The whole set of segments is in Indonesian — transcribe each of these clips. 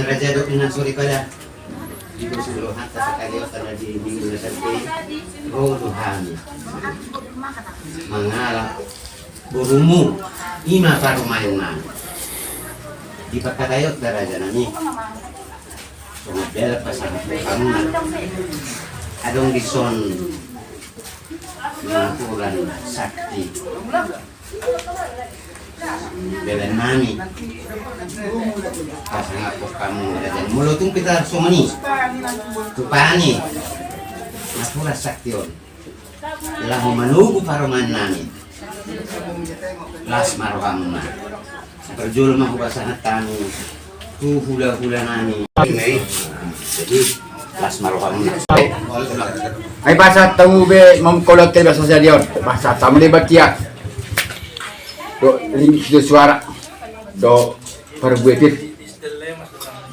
raja do pinasuri pada di Sulu hatta sekali karena di minggu sampai Tuhan mengalah burumu ima parumayan di pakatayot raja nani kemudian pasang kamu adong dison mengakuran sakti belen mami pasang aku kamu dan mulutung kita sumani tupani ngapura saktion lahu manugu paruman nami las marwamna berjul mah basahan tani tu hula-hula nani jadi las marwamna ay bahasa tamu be memkolot bahasa jadion bahasa tamu de batia do limit do suara do perbuetit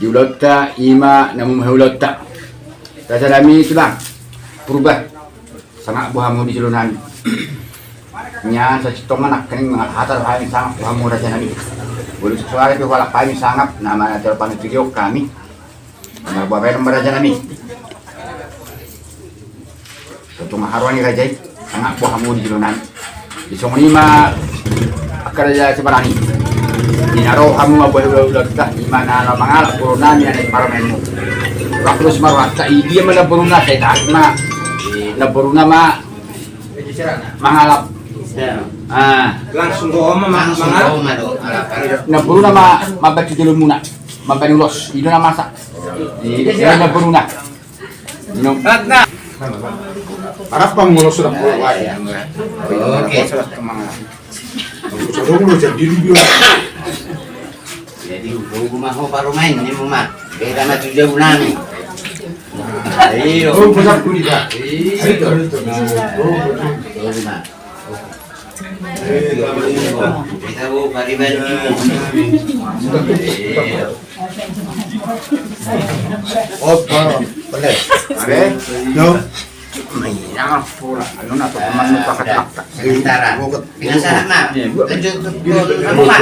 julota ima namu hulota rasa dami tulang purba sangat buhamu di julunan nya sa citong anak kening mga hatar kami sangat buhamu rasa nami boleh suara pe wala kami sangat nama telepon video kami nama buah nomor raja nami untuk maharwani rajai sangat buhamu di julunan di songlima kerja sebarani dinaro kamu mabuh-buh kita dimana ala mangalap puruna ni anak paramenmu terus marwata dia mana puruna saya tak ma na puruna ma mangalap langsung gua mangalap na puruna ma mabati dulu muna mabanulos itu nama masak dia na puruna minum harap pengulos sudah keluar ya oke sudah kemangalap jadi rumah ho parumain ni rumah beda na jauh nani ayo pusat kuliah itu kita bu pariban boleh no mainan pula anu na to man pakat sementara pinasa na lanjut rumah